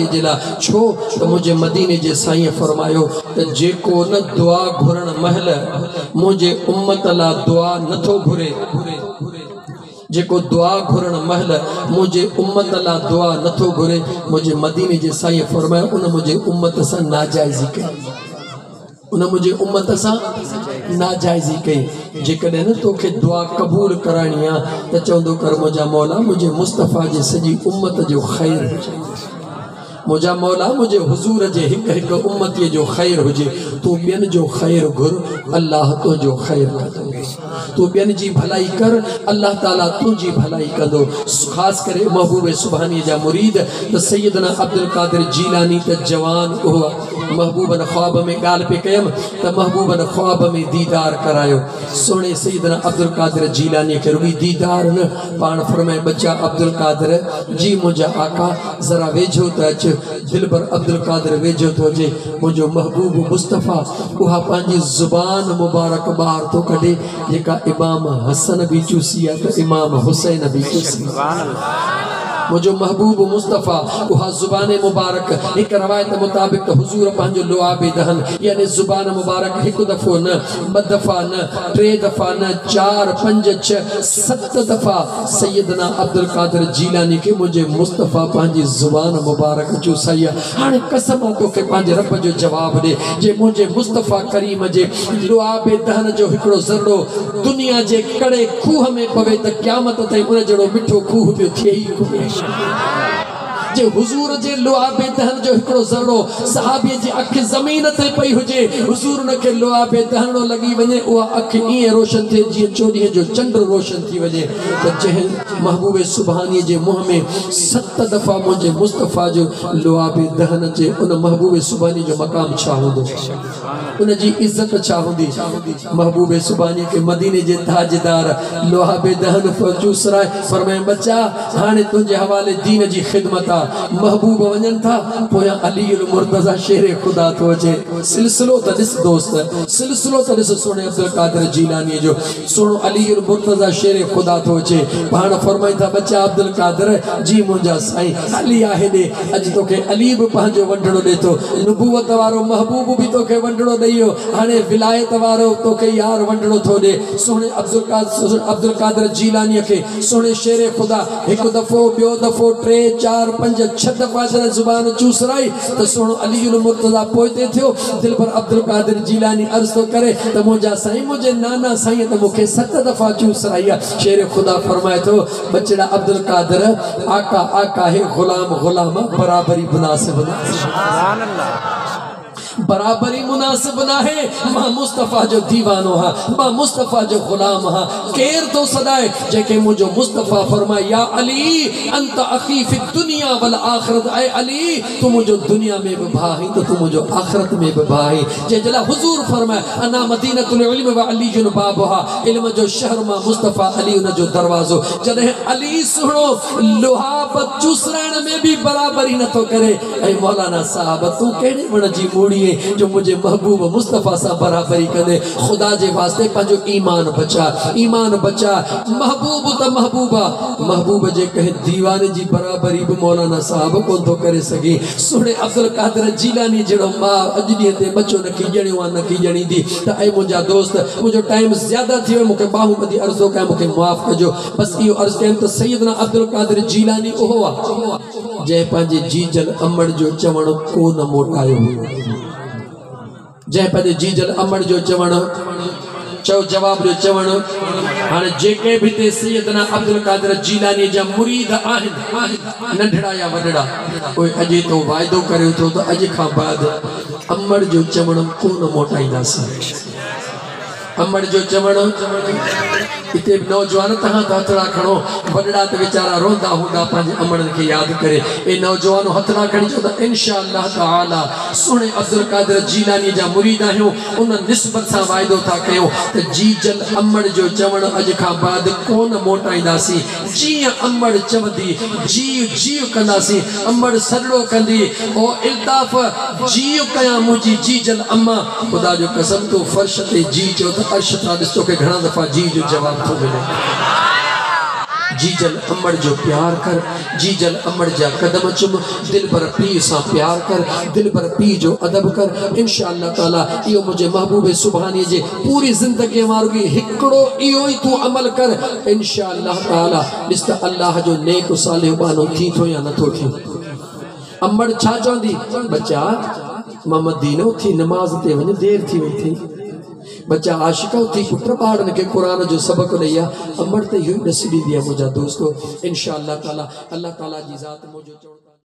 जिला छो तो मुझे मदीने जे साईं फरमायो त जेको न दुआ घुरण महल मुझे उम्मत ला दुआ नथो घुरे जेको दुआ घुरण महल मुझे उम्मत ला दुआ नथो घुरे मुझे मदीने जे साईं फरमायो उन मुझे उम्मत सा नाजायज़ी कई उन मुझे उम्मत सा नाजायज़ी कई जेकॾहिं न तोखे दुआ कबूल कराइणी आहे त चवंदो कर मुंहिंजा मौला मुझे मुस्तफ़ा जे सॼी उम्मत जो ख़ैर हुजे मुझा मौला मुझे हुजूर जे हिक हिक उम्मतीअ जो ख़ैर हुजे तू ॿियनि जो ख़ैर घुर अल्लाह तो जो ख़ैर कंदो तू ॿियनि जी भलाई कर अल्लाह ताला तुंहिंजी भलाई कंदो ख़ासि करे महबूब सुभानी जा मुरीद त सैयदना अब्दुल कादिर जीलानी त जवान उहो महबूबन ख्वाब में ॻाल्हि पे कयमि त महबूबन ख्वाब में दीदार करायो सोने सैयदना अब्दुल कादिर जीलानी खे रुॻी दीदार न पाण फरमाए बच्चा अब्दुल कादिर जी मुंहिंजा आका ज़रा वेझो त अच दिलबर अब्दुल कादिर वेझो तो जे मुझो महबूब मुस्तफ़ा उहा पंहिंजी ज़ुबान मुबारक बाहर तो कढे जेका इमाम हसन भी चूसी है तो इमाम हुसैन भी चूसी मुझो महबूब मुस्तफ़ा उहा ज़ुबान मुबारक एक रवायत मुताबिक तो हुजूर पंहिंजो लुआबे दहन यानी ज़ुबान मुबारक हिकु दफ़ो न ॿ दफ़ा न टे दफ़ा न 4 5 6 7 दफ़ा सैयदना अब्दुल कादिर जीलानी के मुझे मुस्तफ़ा पंहिंजी ज़ुबान मुबारक चूसाई हाणे कसम तोखे पंहिंजे रब जो जवाब दे जे मुझे मुस्तफ़ा करीम जे लुआबे दहन जो हिकिड़ो ज़रो दुनिया जे कड़े खूह में पवे त क़यामत ताईं उन जहिड़ो मिठो खूह पियो थिए ई कोन्हे जे हुजूर जे लुआबे दहन जो हिकिड़ो ज़रो सहाबीअ जी अख ज़मीन ते पई हुजे हुजूर न के लुआबे दहनो लगी वने उहा अख ईअं रोशन थिए जीअं चोॾींहं जो चंड रोशन थी वञे त जंहिं महबूब सुभानी जे मुंह में 7 दफ़ा मुझे मुस्तफ़ा जो लुआबे दहन जे उन महबूब सुभानी जो मकाम छा हूंदो उन जी इज्जत छा हुंदी महबूब सुभानी के मदीने जे ताजदार लुआबे दहन चूसराए फरमाए बच्चा हाणे तुंहिंजे हवाले दीन जी खिदमत महबूब वञनि था पोयां अली मुर्तज़ा शेर खुदा तो अचे सिलसिलो त ॾिस दोस्त सिलसिलो त ॾिस सोने अब्दुल कादिर जीलानी जो सोनो अली मुर्तज़ा शेर खुदा तो अचे पाण फरमाई था बच्चा अब्दुल कादिर जी मुंहिंजा साईं अली आहे ॾे अॼु तोखे अली बि पंहिंजो वंढणो ॾे थो नुबूवत वारो महबूब बि तोखे वंढणो ॾेई हाणे विलायत वारो तोखे यार वंढणो थो ॾे सोने अब्दुल कादिर जीलानी के सोने शेर खुदा एक दफ़ो ॿियो दफ़ो 3 4 5 6 दफ़ा जॾहिं ज़ुबान चूसराई त सोनो अली मुर्तज़ा पोइते थियो दिलबर अब्दुल कादिर जीलानी अर्ज़ तो करे त मुंहिंजा साईं मुंहिंजे नाना साईं त मूंखे 7 दफ़ा चूसराई आहे शेर खुदा फरमाए थो बचड़ा अब्दुल कादिर आका आका है गुलाम गुलाम बराबरी मुनासिब सुभान अल्लाह बराबरी मुनासिब ना है मां मुस्तफ़ा जो दीवानो हा मां मुस्तफ़ा जो गुलाम हा केर तो सदाए जेके मुझो मुस्तफ़ा फरमाए या अली अंत अखी फी दुनिया वल आखिरत ऐ अली तू मुझो दुनिया में भी भाई तो तू मुझो आखिरत में भी भाई जे जला हुजूर फरमाए अना मदीनतुल इल्म व अली जुन बाबहा इल्म जो शहर मां मुस्तफ़ा अली उन जो दरवाजो जदे अली सुनो लोहा चूसराण में भी बराबरी न तो करे ऐ मौलाना साहब तू केड़े वण जी मूड़ी जो मुझे महबूब मुस्तफ़ा सा बराबरी करे खुदा जे वास्ते पंहिंजो ईमान बचा महबूब त महबूबा महबूब जे कहे दीवाने जी बराबरी भी मौलाना साहब कोन तो करे सके सोने अब्दुल कादिर जीलानी जड़ो मां अॼु ॾींहं ते बच्चो न खीजणियो न खीजणी दी त ऐं मुंहिंजा दोस्त मुझो टाइम ज्यादा थी वियो मूंखे बाहुमती अर्ज़ कया मूंखे माफ़ कजो बस इहो अर्ज़ कयमि त सैयदना अब्दुल कादिर जीलानी ओहो आहे जंहिं पंहिंजे जीजल अमड़ जो चवण कोन मोटायो हुयो जंहिं पंहिंजे जीजल अमड़ जो चवण चो जवाब जो चवण हाणे जेके भी ते सैयदना अब्दुल कादिर जीलानी जा मुरीद आहिनि नंढड़ा या वॾड़ा कोई अॼु तो वाइदो करे थो त अॼु खां बाद अमड़ जो चवण कोन मोटाईंदासीं अमड़ जो चवण इते नौजवान तहां हथड़ा खणो वॾड़ा त वीचारा रोंदा हूंदा पंहिंजे अमड़नि खे यादि करे ए नौजवान हथड़ा खणी चो त इंशाअल्लाह ताला सुणे अब्दुल कादिर जीलानी जा मुरीद आहियूं उन निस्बत सां वाइदो था कयूं त जीजल अमड़ जो चवण अॼु खां बाद कोन मोटाईंदासीं जीअं अमड़ चवंदी जीव जीव कंदासीं अमड़ सॾड़ो कंदी ओ इल्ताफ़ जीव कयां मुंहिंजी जीजल अम्मा ख़ुदा जो कसम तूं फर्श ते जी चो त अर्श तां ॾिस तोखे घणा दफ़ा जी जो जवाब तो मिले जी जल अमड़ जो प्यार कर, जी जल अमड़ जा कदम चुम, दिल भर पी सा प्यार कर, दिल भर पी जो अदब कर। इंशाअल्लाह ताला इहो मुझे महबूब सुभानी जे पूरी जिंदगी मारूगी हिकड़ो इहो ही तू अमल कर। इंशाअल्लाह ताला इस अल्लाह जो नेक सालिह बानो थी तो या नथो थी। अमड़ छा चवंदी बच्चा मां मदीनो थी नमाज ते वञ देर थी वई थी। बच्चा आशिका थी पुत्र ॿारनि खे कुरान जो सबक ॾेई आहे। अमड़ ते इहो ई ॾसी ॾींदी आहे मुंहिंजा दोस्तो। इंशाअल्लाह ताला अल्लाह ताला जी ज़ात मुंहिंजो